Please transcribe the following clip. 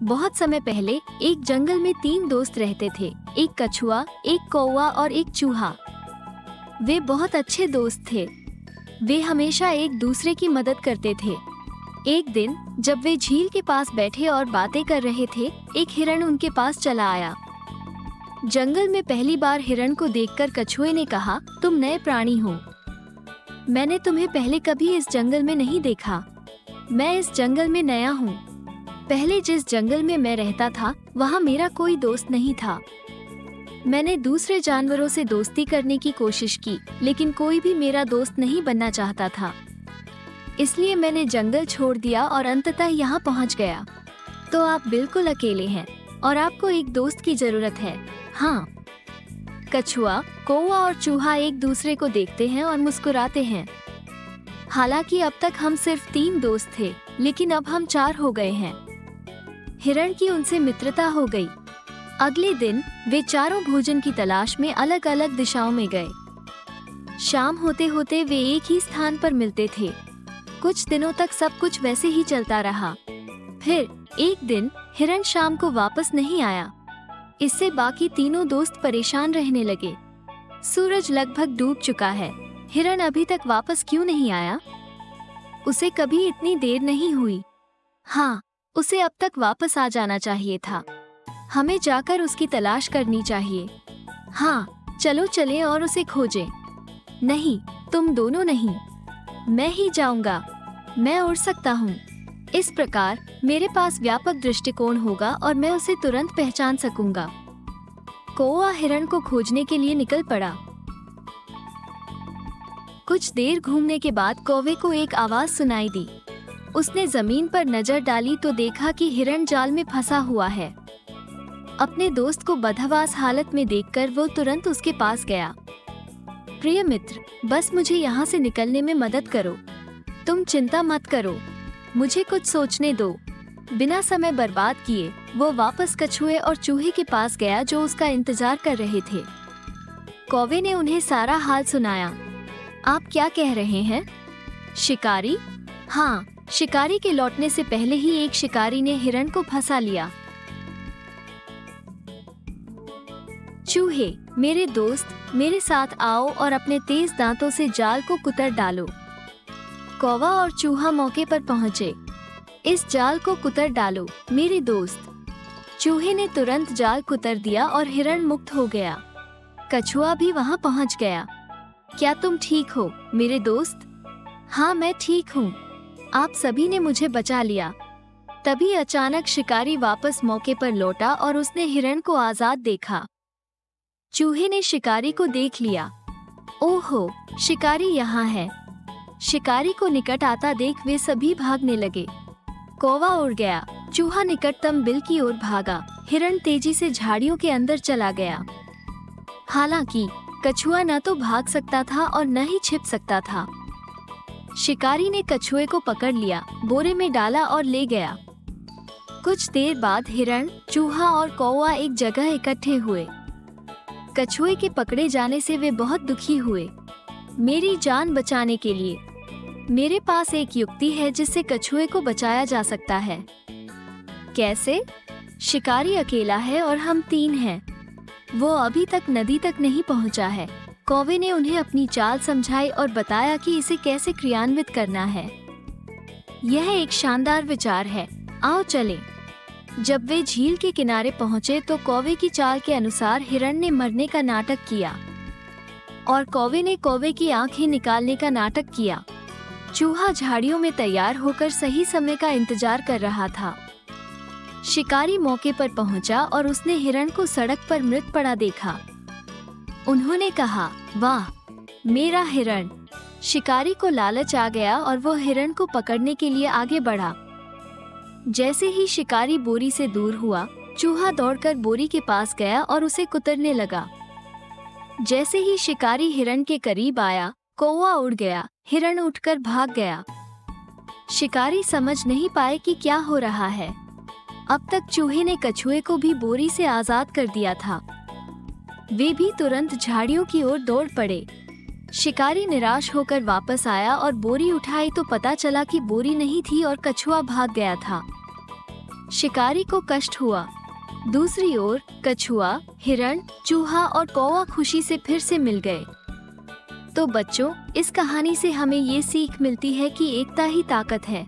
बहुत समय पहले एक जंगल में 3 दोस्त रहते थे। एक कछुआ, एक कौवा और एक चूहा। वे बहुत अच्छे दोस्त थे। वे हमेशा एक दूसरे की मदद करते थे। एक दिन जब वे झील के पास बैठे और बातें कर रहे थे, एक हिरण उनके पास चला आया। जंगल में पहली बार हिरण को देखकर कछुए ने कहा, तुम नए प्राणी हो। मैंने तुम्हें पहले कभी इस जंगल में नहीं देखा। मैं इस जंगल में नया हूँ। पहले जिस जंगल में मैं रहता था, वहाँ मेरा कोई दोस्त नहीं था। मैंने दूसरे जानवरों से दोस्ती करने की कोशिश की, लेकिन कोई भी मेरा दोस्त नहीं बनना चाहता था। इसलिए मैंने जंगल छोड़ दिया और अंततः यहाँ पहुँच गया। तो आप बिल्कुल अकेले हैं और आपको एक दोस्त की जरूरत है। हाँ। कछुआ, कौवा और चूहा एक दूसरे को देखते हैं और मुस्कुराते हैं। हालांकि अब तक हम सिर्फ 3 दोस्त थे, लेकिन अब हम 4 हो गए हैं। हिरण की उनसे मित्रता हो गई। अगले दिन वे चारों भोजन की तलाश में अलग अलग दिशाओं में गए। शाम होते होते वे एक ही स्थान पर मिलते थे। कुछ दिनों तक सब कुछ वैसे ही चलता रहा। फिर एक दिन हिरण शाम को वापस नहीं आया। इससे बाकी तीनों दोस्त परेशान रहने लगे। सूरज लगभग डूब चुका है। हिरण अभी तक वापस क्यों नहीं आया? उसे कभी इतनी देर नहीं हुई। हाँ, उसे अब तक वापस आ जाना चाहिए था। हमें जाकर उसकी तलाश करनी चाहिए। हाँ, चलो चलें और उसे खोजें। नहीं, तुम दोनों नहीं। मैं ही जाऊंगा। मैं उड़ सकता हूँ। इस प्रकार मेरे पास व्यापक दृष्टिकोण होगा और मैं उसे तुरंत पहचान सकूंगा। कौवा हिरण को खोजने के लिए निकल पड़ा। कुछ देर घूमने के बाद कौवे को एक आवाज सुनाई दी। उसने जमीन पर नजर डाली तो देखा कि हिरण जाल में फंसा हुआ है। अपने दोस्त को बदहवास हालत में देखकर वो तुरंत उसके पास गया। प्रिय मित्र, बस मुझे यहाँ से निकलने में मदद करो। तुम चिंता मत करो, मुझे कुछ सोचने दो। बिना समय बर्बाद किए वो वापस कछुए और चूहे के पास गया जो उसका इंतजार कर रहे थे। कौवे ने उन्हें सारा हाल सुनाया। आप क्या कह रहे हैं? शिकारी? हाँ, शिकारी के लौटने से पहले ही एक शिकारी ने हिरण को फंसा लिया। चूहे, मेरे दोस्त, मेरे साथ आओ और अपने तेज दांतों से जाल को कुतर डालो। कौवा और चूहा मौके पर पहुंचे। इस जाल को कुतर डालो, मेरे दोस्त। चूहे ने तुरंत जाल कुतर दिया और हिरण मुक्त हो गया। कछुआ भी वहां पहुंच गया। क्या तुम ठीक हो, मेरे दोस्त? हाँ, मैं ठीक हूँ। आप सभी ने मुझे बचा लिया। तभी अचानक शिकारी वापस मौके पर लौटा और उसने हिरण को आजाद देखा। चूहे ने शिकारी को देख लिया। ओहो, शिकारी यहाँ है। शिकारी को निकट आता देख वे सभी भागने लगे। कौवा उड़ गया। चूहा निकटतम बिल की ओर भागा। हिरण तेजी से झाड़ियों के अंदर चला गया। हालांकि कछुआ न तो भाग सकता था और न ही छिप सकता था। शिकारी ने कछुए को पकड़ लिया, बोरे में डाला और ले गया। कुछ देर बाद हिरण, चूहा और कौवा एक जगह इकट्ठे हुए। कछुए के पकड़े जाने से वे बहुत दुखी हुए। मेरी जान बचाने के लिए मेरे पास एक युक्ति है जिससे कछुए को बचाया जा सकता है। कैसे? शिकारी अकेला है और हम 3 हैं। वो अभी तक नदी तक नहीं पहुंचा है। कौवे ने उन्हें अपनी चाल समझाई और बताया कि इसे कैसे क्रियान्वित करना है। यह एक शानदार विचार है। आओ चलें। जब वे झील के किनारे पहुंचे तो कौवे की चाल के अनुसार हिरण ने मरने का नाटक किया और कौवे ने कौवे की आंखें निकालने का नाटक किया। चूहा झाड़ियों में तैयार होकर सही समय का इंतजार कर रहा था। शिकारी मौके पर पहुंचा और उसने हिरण को सड़क पर मृत पड़ा देखा। उन्होंने कहा, वाह, मेरा हिरण। शिकारी को लालच आ गया और वो हिरण को पकड़ने के लिए आगे बढ़ा। जैसे ही शिकारी बोरी से दूर हुआ, चूहा दौड़कर बोरी के पास गया और उसे कुतरने लगा। जैसे ही शिकारी हिरण के करीब आया, कौवा उड़ गया। हिरण उठकर भाग गया। शिकारी समझ नहीं पाए कि क्या हो रहा है। अब तक चूहे ने कछुए को भी बोरी से आजाद कर दिया था। वे भी तुरंत झाड़ियों की ओर दौड़ पड़े। शिकारी निराश होकर वापस आया और बोरी उठाई तो पता चला कि बोरी नहीं थी और कछुआ भाग गया था। शिकारी को कष्ट हुआ। दूसरी ओर कछुआ, हिरण, चूहा और कौवा खुशी से फिर से मिल गए। तो बच्चों, इस कहानी से हमें ये सीख मिलती है कि एकता ही ताकत है।